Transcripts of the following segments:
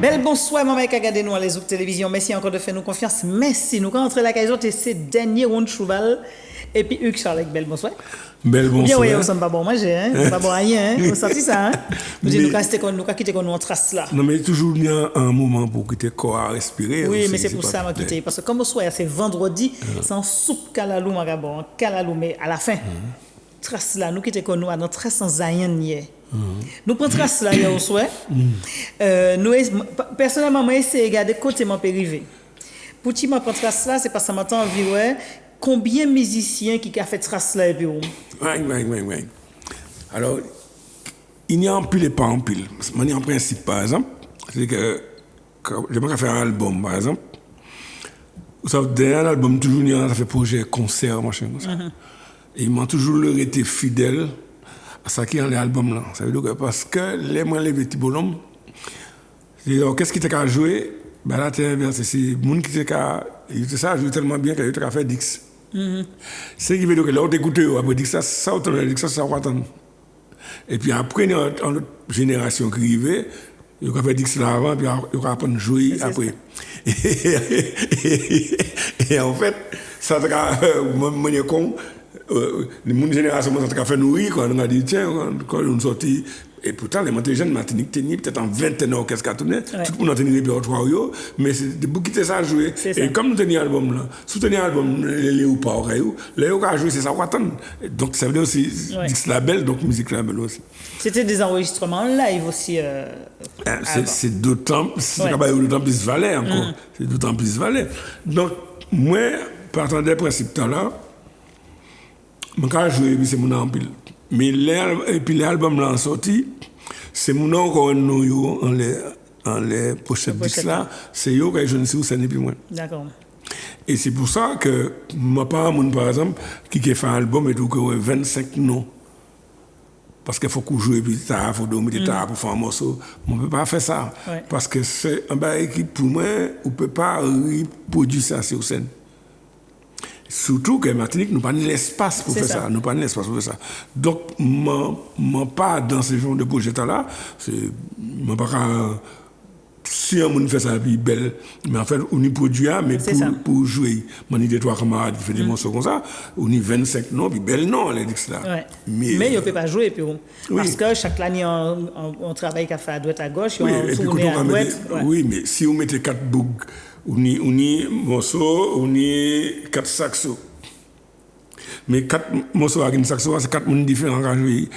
Bel bonsoir, maman qui a regardé nous à les autres télévisions. Merci encore de faire nous confiance. Merci. Nous quand entrer la caisse et c'est dernier round cheval. Et puis Hugues Charles, bel bonsoir. Bel bonsoir. Bien, oui, on ne pas bon manger, hein. Pas bon rien, hein. On senti ça, hein. Nous quitter qu'on nous en trace là. Non, mais toujours bien un moment pour quitter corps à respirer. Oui, mais c'est pour ça que quitter. Parce que comme au soir, c'est vendredi, c'est en soupe calalou, magabon, calalou, mais à la fin, trace là, nous quitter qu'on nous à notre trace sans rien hier. Nous prenons trace là hier au soir. Personnellement, moi, essayé de regarder côté mon périvé. Pour qui m'a pris trace là, c'est parce que ça m'attend environ combien de musiciens qui a fait trace là et puis Oui. Alors, il y a en pile et pas en pile. En principe, par exemple, c'est que j'aimerais faire un album, par exemple. Vous savez, derrière l'album, toujours, il y a fait projet, concert, machin, comme ça. Et ils m'ont toujours été fidèles à ça qui est dans l'album là. Ça veut dire que parce que les moins les petits bonhommes, qu'est-ce qui t'a joué? Ben là, c'est les gens qui t'a joué tellement bien qu'il a fait Dix. C'est qui veut dire que l'autre écouté, après Dix, ça autant Dix, ça va attendre. Et puis après, il y a une autre génération qui arrivait, il a fait Dix là avant, puis il va apprendre à jouer après. Et en fait, ça t'a con. Les générations ont fait nourrir, on a dit tiens, quand on sortit. Et pourtant, les jeunes Martinique tenaient peut-être en 21 ans, qu'est-ce qu'on tenait. Tout le monde a tenu le répertoire, mais c'est des bouts qui étaient ça à jouer. Et comme nous tenions l'album là, soutenir l'album, les ou pas, les ou à jouer, c'est ça qu'on attend. Donc ça veut dire aussi, Dix Label, donc musique label aussi. C'était des enregistrements live aussi. C'est d'autant plus valait encore. C'est d'autant plus valait. Donc, moi, partant des principes là, je vais jouer, c'est mon ampil. Mais l'album là sorti, c'est mon nom qu'on a en les pochettes disques là, c'est eux qui je ne sais où ça n'est plus moins. D'accord. Et c'est pour ça que moi, par exemple, qui fait un album et tout, que 25 noms. Parce qu'il faut qu'on joue, puis il faut dormir tard pour faire un morceau. On ne peut pas faire ça. Parce que c'est un bail qui, pour moi, on ne peut pas reproduire ça sur scène. Surtout que Martinique, nous n'avons pas l'espace pour faire ça. Nous pas l'espace pour faire ça. Donc, moi, pas dans ce genre de projet-là. Moi, pas si un monde fait ça, puis belle. Mais en fait, on y produit, mais pour jouer. Moi, j'ai 3 camarades qui font des morceaux comme ça. On y 25 noms, puis belle non, les disques là. Mais on ne peut pas jouer, puis parce que chaque année, on travaille qu'à faire à droite à gauche, on tourne à droite. Oui, mais si on mettait 4 bougs, on y morceaux, on y 4 saxos. Mais 4 morceaux avec une saxo, c'est 4 mondes différents quand jouer.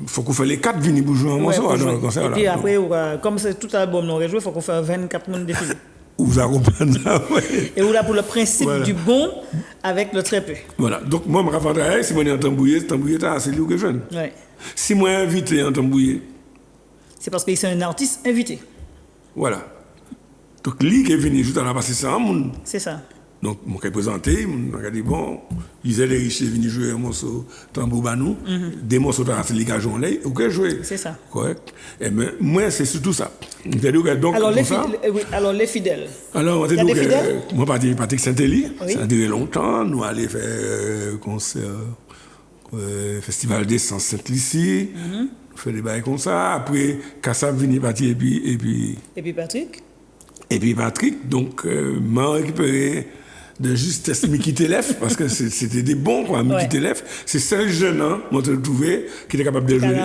Il faut qu'on fasse les 4 vinyles pour jouer un morceau dans le concert. Et puis après, comme c'est tout album non rejoué, il faut qu'on fasse 24 mondes défilés. Vous avez compris ça, Et vous là pour le principe du bon avec le très peu. Voilà. Donc moi, je me rappelle, si moi je suis en tambouillé, c'est lui que je viens. Si moi je suis invité en tambouillé. C'est parce qu'il est un artiste invité. Voilà. Donc lui qui est venu juste à la passer ça, c'est ça. Donc, je me présenté, je me dit, bon, ils étaient riches, ils venaient jouer un morceau tambour banou, des morceaux de la Ligajon, ou que jouer. C'est ça. Correct. Et moi, c'est surtout ça. Donc, alors, les fidèles. Alors, on dit que moi, Patrick Saint-Élie, ça a duré longtemps, nous allons faire concert, Festival d'Essence Sainte-Lucie, on fait des bails comme ça. Après, Kassab venu partir, et puis Patrick. Et puis Patrick, donc, m'a récupéré de justesse Mickey Telef, parce que c'était des bons, quoi. Mickey Telef, c'est seul jeune, moi, je trouvé, qui était capable de jouer.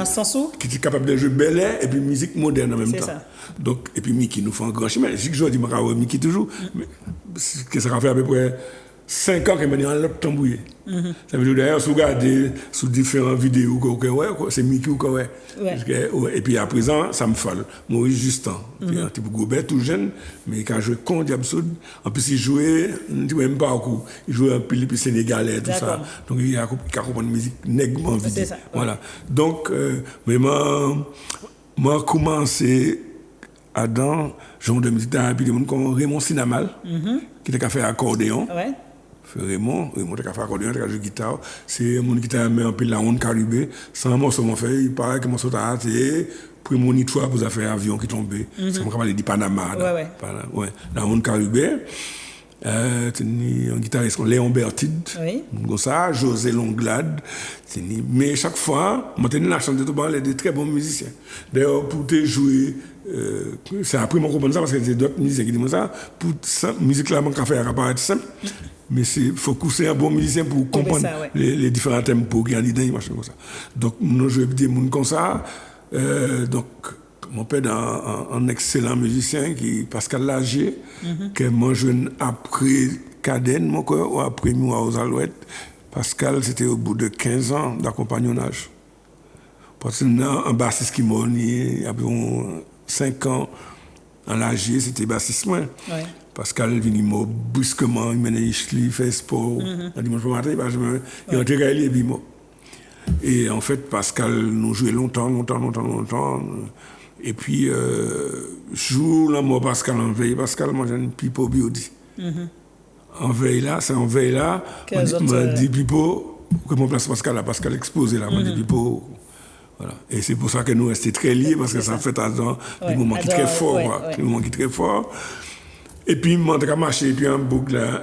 Qui était capable de jouer Bel Air et puis musique moderne en même temps. Ça. Donc, et puis Mickey nous fait un grand chemin. Je dis que je dis, Mickey toujours, mais que ça a fait à peu près 5 ans qu'il m'a dit en l'autre tambouillé. Ça veut dire d'ailleurs, si vous regardez sous différentes vidéos, c'est Mickey ou quoi. Et puis à présent, ça me folle. Maurice Justin, un petit peu Gobert, tout jeune, mais quand je jouais con Diabsoud, en plus il jouait, je ne même pas beaucoup, il jouait un peu les sénégalais, tout ça. Donc il a compris une musique nègrement vidée. Voilà. Donc, moi, commencé à dans genre de musique, puis des gens comme Raymond Sinamal, qui était fait accordéon. Raymond qui a fait accordéon, qui a joué guitare. C'est un monde qui a mis un peu la ronde caribé. C'est un morceau qu'on fait, il paraît que mon morceau a raté. Puis mon histoire pour faire avion qui tombait. C'est comme on dit Panama. La ronde caribé. Un guitariste, Léon Bertide. Comme ça, José Longlade. Mais chaque fois, moi, j'ai la chance de trouver des très bons musiciens. D'ailleurs, pour te jouer c'est après mon comprendre ça parce que c'est d'autres musiciens qui disent ça. Pour ça, musique là, mon café à paraître simple. Mais il faut pousser un bon musicien pour comprendre ça, ouais. les différents tempos qu'il y a dedans, machin comme ça. Donc, nous jouons des gens comme ça. Donc, mon père est un excellent musicien, qui Pascal Lagier, qui m'a joué après Caden, mon corps, ou après moi aux Alouettes. Pascal, c'était au bout de 15 ans d'accompagnonnage. Parce que un bassiste qui m'a il y a environ 5 ans en Lagier, c'était bassiste. Ouais. Pascal est venu brusquement, il m'a dit, il fait sport. Un dimanche matin, il est rentré à lui et puis moi. Et en fait, Pascal nous jouait longtemps. Et puis, jour là, moi, Pascal en veille, Pascal, moi, j'ai une pipo biodi. En veille là, m'a dit pipo, que mon place Pascal là, Pascal exposé là, m'a dit pipo. Voilà. Et c'est pour ça que nous restons très liés, parce que ça fait des moments qui sont très forts, des moments qui sont très forts. Et puis, moi, j'ai marché, et puis en boucle, là,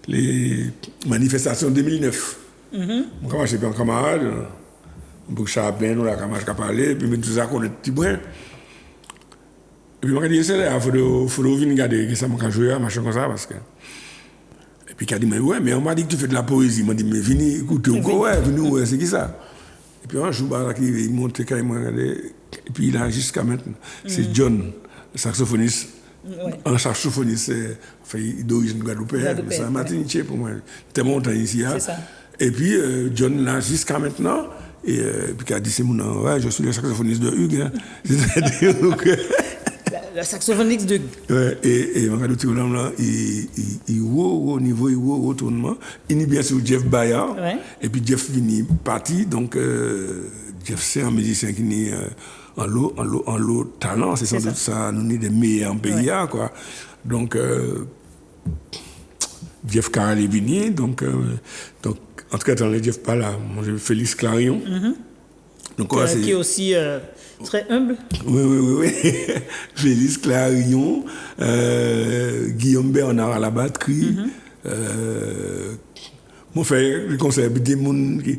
les manifestations 2009. Moi, j'ai marché, puis un camarade, un boucle Charbin, nous, là, j'ai parlé, et puis, tout ça, qu'on est petit brin. Et puis, moi, j'ai dit, c'est là, il faut venir regarder, ça m'a joué, machin comme ça, parce que. Et puis, il a dit, mais ouais, mais on m'a dit que tu fais de la poésie. Il m'a dit, mais venez écouter, ouais, c'est qui ça? Et puis, un jour, il monte, il m'a regardé, et puis, il a jusqu'à maintenant. C'est John, le saxophoniste. Un saxophoniste, d'origine guadeloupéenne, c'est un Martiniquais pour moi. C'était mon temps ici. Hein. Et puis, John, là, jusqu'à maintenant, et puis il a dit, c'est mon nom, ouais, je suis le saxophoniste de Hugues. Hein. C'est-à-dire que. Le saxophoniste de Hugues. Ouais, et mon petit homme là, il au niveau, il au tournement. Il est bien sûr Jeff Bayard. Ouais. Et puis Jeff vini parti, donc Jeff, c'est un musicien qui est. En lot talent, c'est sans doute ça, nous sommes des meilleurs en pays, quoi. Donc, Jeff Carrel est venu, donc, en tout cas, dans les Jeff pas là, moi j'ai Félix Clarion. Donc, qui est aussi très humble. Oui. Félix Clarion, Guillaume Bernard à la batterie. Mon frère, le concert, des gens qui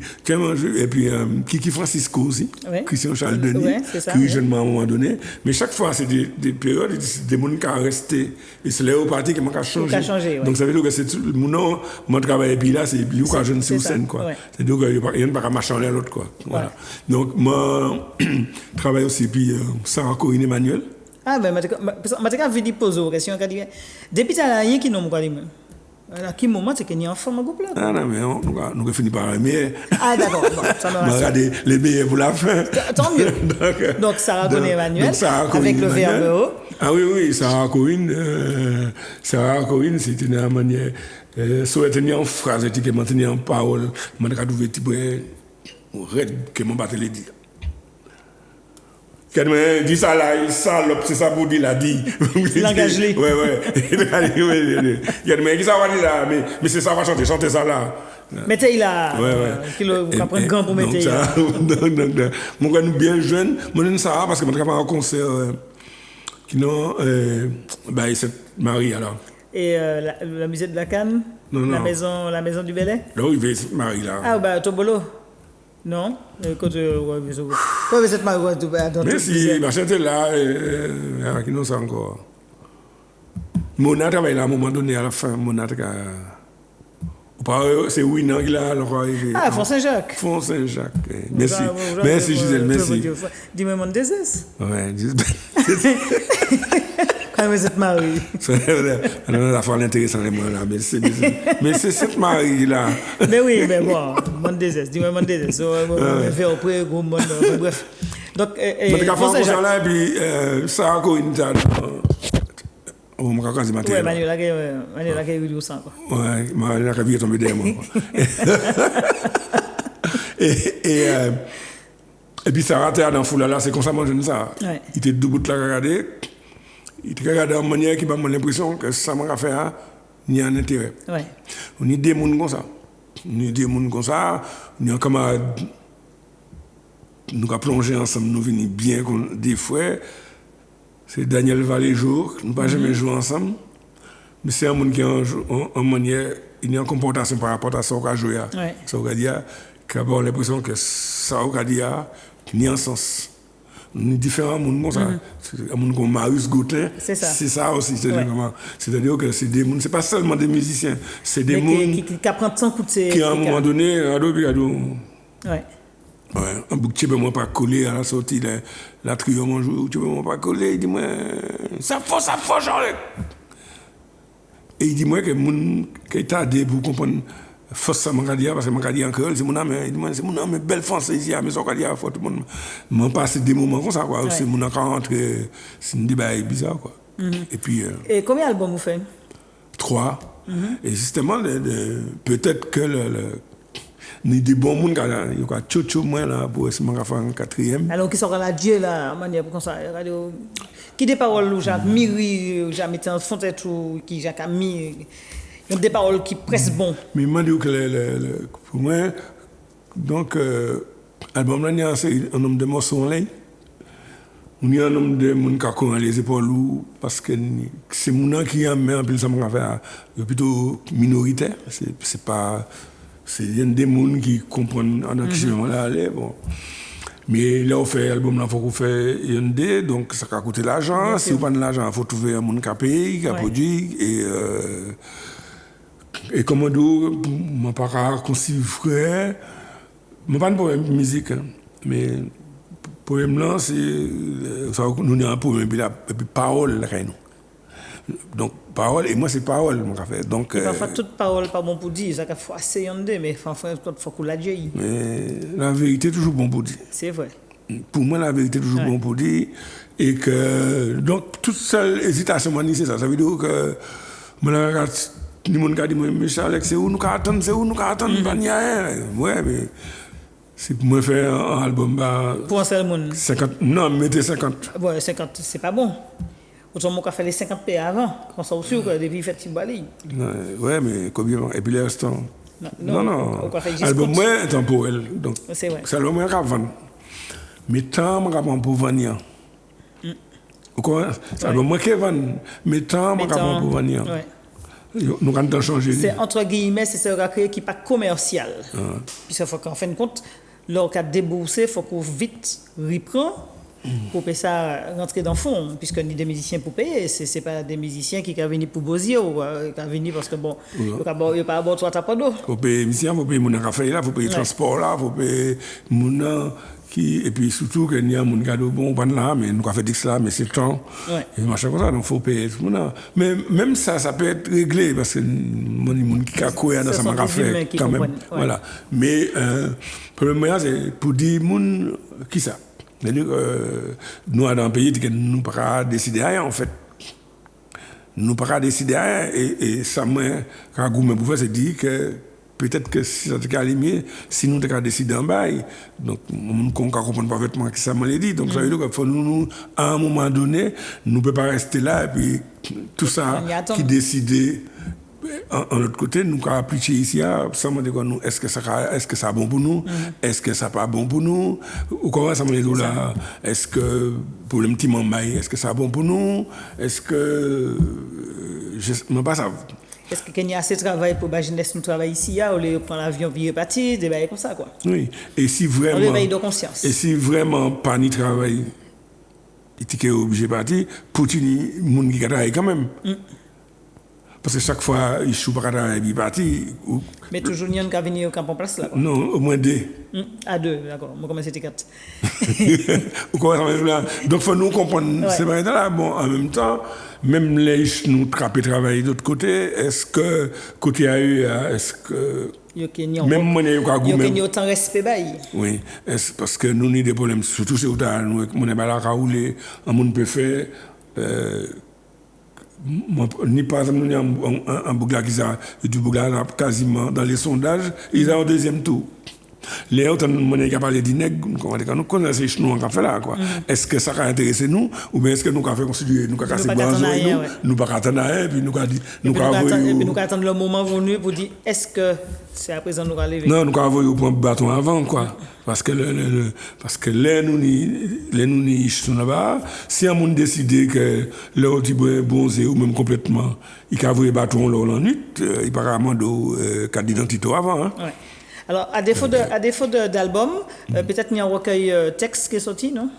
et puis Kiki Francisco aussi, Christian Charles Denis, qui est jeune à un moment donné. Mais chaque fois, c'est des périodes, des gens qui ont resté. Et c'est là où parti qui ont changé. Donc ça veut dire que c'est mon travail, et puis là, c'est lui qui a jeune sur scène. C'est-à-dire qu'il n'y a pas qu'à marcher l'un l'autre. Voilà. Donc, moi, je travaille aussi, puis Sarah Corinne Emmanuel. Ah, ben, je vais poser une question. Depuis, il y a rien qui nous dit. À quel moment c'est qu'il y a un enfant en groupe là? Ah non, mais nous finissons par aimer. Ah d'accord, bon, ça nous rassure. Regardez les meilleurs pour la fin. Tant mieux. Donc Sarah Corinne Emmanuel, avec le verbe haut. Ah oui, Sarah Corinne, c'était une manière, soit tenir en phrase, que maintenir en parole, je vais trouver un petit peu que mon battre les dire. Quand je dis ça là, il salope, c'est ça pour dire la dit. Langage-les. Ouais. Il y a des qui savent dire là, mais c'est ça, va chanter ça là. Mettez là. Qui va prendre grand pour mettre là. Donc, moi, nous bien jeunes, moi, je ne sais pas parce que je vais faire un concert qui n'a, cette Marie alors. Et la musée de la Canne? Non. La maison du Belay? Là, il y a Marie là. Ah, bah, Tobolo. Non, quand vous êtes malheureux, merci, ma chère était là, qui nous encore. Mona travaille là à un moment donné, à la fin, Mona c'est Winan qui l'a. Ah, Font Saint-Jacques. Font Saint-Jacques. Merci Gisèle, merci. Dis-moi mon désestre. Ouais, quand vous êtes marié. On a la fois intéressante, mais c'est cette Marie là. Mais oui, mais bon, mon désestre, dis-moi mon désestre. On va faire après, gros monde, bref. Donc, Font Saint-Jacques là, et puis ça a coïncidé. Ouais, Manuel a eu du sang. Ouais, Manuel a vu tomber derrière moi. Et puis ça raté dans foule là, c'est comme ça moi je ne sais. Il était debout là regarder. Il te regarde de manière qui m'a l'impression que ça m'a fait il y a un intérêt. On est des gens comme ça. On est comme nous avons plongé ensemble, nous venons bien des frères. C'est Daniel Valéjour, nous n'avons pas jamais joué ensemble. Mais c'est un monde qui a une manière, il y a une comportation par rapport à ça qu'on a joué. Ça qu'on a dit, qui a l'impression que ça qu'on a dit, il y a un sens. On est différents monde comme ça. Un monde comme Marius Gauthier. C'est ça aussi. C'est-à-dire que c'est des monde, c'est pas seulement des musiciens, c'est des monde qui apprennent sans coup de ces. Qui à un moment donné, Ouais. Ouais, un bout de chip, moi pas collé à la sortie, la trio mon jour, tu peux moi pas coller, il dit moi, ça faut, genre. Et il dit moi que mon, que t'as aidé pour comprendre, force ça m'a dit, parce que m'a dit encore, c'est mon âme, il dit moi, c'est mon âme, belle français ici, mais ça, il y a faut tout le monde, m'en passe des moments comme ça, quoi, c'est mon âme rentre, c'est un débat bizarre, quoi. Et puis. Et combien d'albums vous faites? 3. Et justement, peut-être que ni des bons monde il y a tcho moi là pour essayer de faire un 4e. Alors qui sort à la Dieu là manière pour comme ça radio qui des paroles où Jacques Miri jamais été en fond tête ou qui Jacques a mis des paroles qui pressent bon. Mais moi dis que pour moi donc album là il y a un nombre de morceaux en ligne. On y a un nombre de monde qui a les épaules parce que c'est mon qui a mis en plus ça m'a fait plutôt minoritaire, c'est pas. C'est des gens qui comprennent en action là, bon. Mais là, on fait l'album, il faut qu'on fasse IND, donc ça va coûter l'argent. Si on n'a pas de l'argent, il faut trouver un monde qui a payé, qui a produit. Et comme on dit, je ne suis pas considéré. Je n'ai pas de problème de musique, hein, mais le problème là, c'est nous avons un problème, et puis parole, là, nous. Donc, parole, et moi, c'est parole, mon café. Donc, parfois, toute parole pas bon pour dire, ça faut assez yonder, mais parfois, il faut qu'on la dise. Mais la vérité est toujours bon pour dire. C'est vrai. Pour moi, la vérité est toujours bon pour dire. Et que, donc, toute seule hésitation, c'est ça. Ça veut dire que, moi, les gens qui disent, Michel Alex, c'est où nous attendons, pas n'y a rien. Ouais, mais, si pour moi faire un album, bah. Pour un seul monde. 50, non, mettez 50. Ouais, 50, c'est pas bon. Autrement, on a fait les 50 P avant, quand ça aussi, depuis fait Tibali. Ouais, mais combien? Et puis les restants? Non. Album Album moins temporel. Donc, c'est vrai. C'est le moins qu'à vendre. Mais tant, on va pour vendre. Album moins qu'à vendre. Mais tant, on va pour vendre. Nous allons changer. C'est entre guillemets, c'est ce créé qui n'est pas commercial. Puisqu'il faut qu'en fin de compte, lorsqu'on a déboursé, il faut qu'on vite reprend. Pour payer ça rentrer dans le fond, puisque ni des musiciens pour payer, c'est pas des musiciens qui viennent pour bosier ou qui viennent parce que bon, il n'y a pas à boire trois tapes d'eau. Il faut payer les musiciens, il faut payer mon café là, il faut payer le transport là, il faut payer mon qui et puis surtout qu'il y a mon cadeau bon pas là, mais nous avons fait ça, mais c'est temps et machin comme ça, donc il faut payer tout le monde. Mais même ça peut être réglé parce que mon qui a coué dans ça m'a fait quand même. Voilà. Mais le problème c'est pour dire mon qui ça. C'est-à-dire que nous, dans un pays, nous ne pouvons pas décider rien, en fait. Nous ne pouvons pas décider rien. Et ça, moi, quand je me c'est dire que peut-être que si ça te calme, si nous devons décider en bail, donc, on ne comprend pas parfaitement ce que ça m'a dit. Donc, ça veut dire qu'il faut nous, à un moment donné, nous ne pouvons pas rester là, et puis tout ça qui décide. En l'autre côté, nous avons appliqué ici, sans me dire est-ce que ça bon pour nous, est-ce que ça pas bon pour nous, ou comment ça me dit là, est-ce que pour le petit mambaï, est-ce que ça bon pour nous, est-ce que je ne sais pas ça. Est-ce qu'il y a assez de travail pour la jeunesse nous travaille ici, ou les prendre l'avion, puis repartir, des bails comme ça, quoi. Oui, et si vraiment. On de conscience. Et si vraiment pas ni travail, il est obligé de partir, pour les gens qui travaillent quand même. Parce que chaque fois, il choue pas à parti. Mais toujours, il y a un qui a venu au camp en place là. Non, au moins 2. À 2, d'accord. Moi, comment c'était 4. Donc, il faut nous comprendre. C'est vrai, là, bon, en même temps, même les nous travailler d'autre côté, est-ce que, côté AE, est-ce que. Même moi, il y a autant de respect. Oui, parce que nous avons des problèmes, surtout si nous avons des balles à rouler, un monde peut faire. Ni par exemple, nous avons un Bougla qui a du Bougla quasiment dans les sondages, ils ont un deuxième tour. Les autres, nous avons parlé d'Ineg, nous connaissons ce que nous avons fait là. Est-ce que ça va intéresser nous, ou bien est-ce que nous avons fait constituer, nous avons cassé Banzo, nous avons attendu, puis nous avons dit. Nous avons attendu le moment venu pour dire est-ce que c'est à présent nous allons lever. Non, nous avons prendre le bâton avant, quoi. Parce que les nous sommes là-bas, si un monde décide que le petit bonzé ou même complètement, il a envoyé le bâton là en nuit, il part à demander carte d'identité avant. Hein. Ouais. Alors, à défaut d'album, peut-être il y a un recueil texte qui est sorti, non?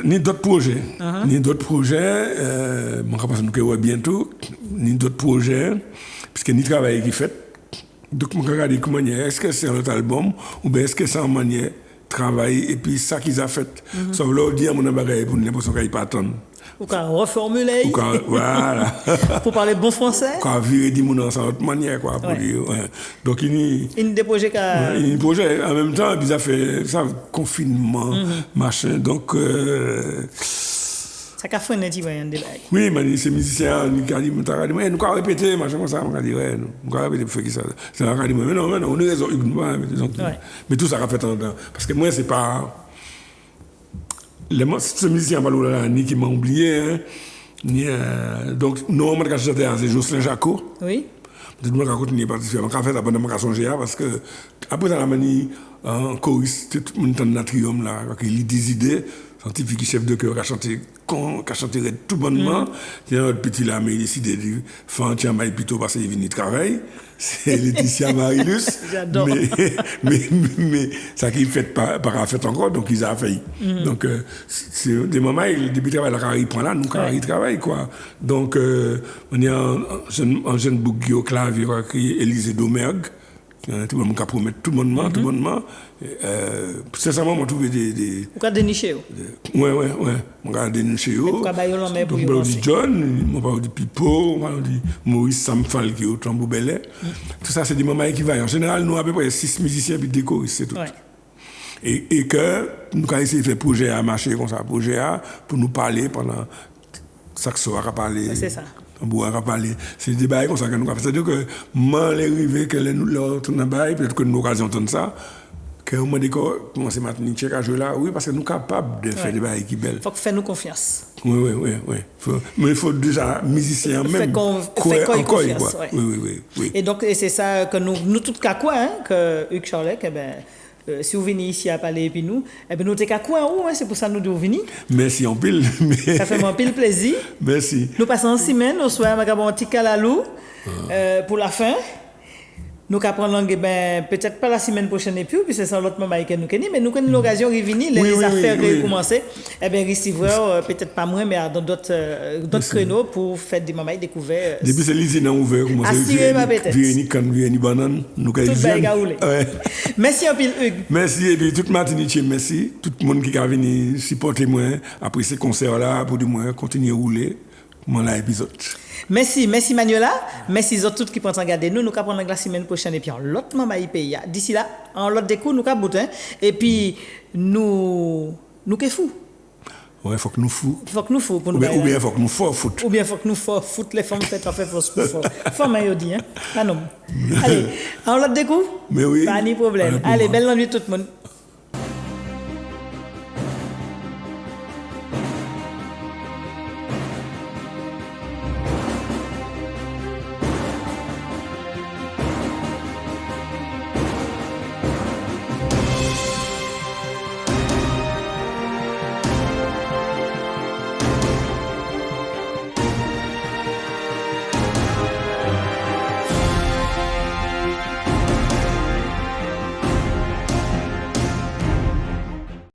Ni d'autres projets. Ni d'autres projets, je pense que nous bientôt, ni d'autres projets, puisque ni travail qui fait. Donc, je regarde comment est-ce que c'est un autre album, ou bien est-ce que c'est en manière travail, et puis ça qu'ils ont fait. Sauf là, on dit à mon bagage pour l'impression qu'il n'y a pas tant. Ou qu'on reformuler. Voilà. Pour parler bon français. Qu'on virer des mots dans une autre manière, quoi. Pour dire, ouais. Donc, il y a des projets qui un projet. En même temps, ils ont fait ça, confinement, machin. Donc, ça a fait un petit peu de bail. oui, mais ces musiciens, nous avons dit, nous avons répété, machin comme ça. On a dit, ouais, nous avons répété pour faire ça. C'est un dit, mais non, on a raison. Mais tout ça a fait un temps. Parce que moi, c'est pas. Ce musicien, ni qui m'a oublié, hein, ni. Donc, nous, on a chanté à Jocelyn Jacot. Oui. Je ne vais pas continuer à participer. On a fait d'abord dans songer parce que, après, on a mené un choriste, tout le monde dans le natrium, là, il a des idées. Scientifique chef de chœur qui a chanté tout bonnement. Il y a un petit là, mais il a décidé de faire un tiens plutôt parce qu'il est venu travailler. C'est Laetitia Marilus. J'adore. Mais ça qui fait pas fait encore, donc ils ont failli. Donc, c'est des moments, depuis le travail, il prend là, nous, il travaille, quoi. Donc, on y a un jeune bouc au clavier qui est Élisée Domergue. Tout le monde a promis, tout le monde. Sincèrement, on a trouvé des. Pourquoi dénicher? Oui. On a déniché. Pourquoi bailler l'homme pour y on dit John, on parle de Pipo, on dit Maurice Samfal qui est au tambour belé. Tout ça, c'est des moments équivalents. En général, nous, à peu près 6 musiciens et des choristes, c'est tout. Ouais. Et que nous avons essayé de faire projet à marcher comme ça, projet à, pour nous parler pendant. Saxo a parlé. C'est ça. C'est des bails comme ça que nous avons fait. C'est-à-dire que, moi, l'arrivée que nous tournons peut-être que nous avons entendu ça, que nous avons commencé à maintenir à jouer là, oui, parce que nous sommes capables de faire des bails qui belles. Il faut que nous fassions confiance. Oui. Mais il faut déjà, musicien même, confiance. Oui. Et donc, c'est ça que nous tous cas quoi, hein, que Hugues Charlet, si vous venez ici à parler et puis nous sommes qu'à quoi, c'est pour ça que nous devons venir. Merci en pile. Ça fait un pile plaisir. Merci. Nous passons en semaine, au soir, nous avons un petit calalou pour la fin. Nous allons prendre peut-être pas la semaine prochaine et puis c'est ça l'autre moment que nous connaissons, mais nous avons l'occasion de revenir, les affaires qui ont commencé. Receveur, peut-être pas moins, mais dans d'autres créneaux pour faire des moments découverts. Depuis c'est l'usine ouvert, comment assurez ma peut-être. Vieni banane, nous allons Merci un peu, Hugues. Merci, et puis toute Martinique, merci. Tout le monde qui a venu supporter moi après ces concerts-là, pour du moins continuer à rouler mon épisode. Merci Manuela. Merci aux autres qui prennent regarder nous. Nous allons prendre la semaine prochaine et puis en l'autre moment pays. D'ici là, en l'autre des coups, nous allons bouter. Et puis, nous qu'est fou. Ouais, faut que nous fous. Faut que nous fous pour nous. Ou bien faut que nous fous foot. Ou bien faut que nous foot les femmes faites en fait fausse pour fort. Femme yo dit hein. Ah non. Allez, en l'autre des coups. Mais oui. Pas ni problème. Allez, belle nuit tout le monde.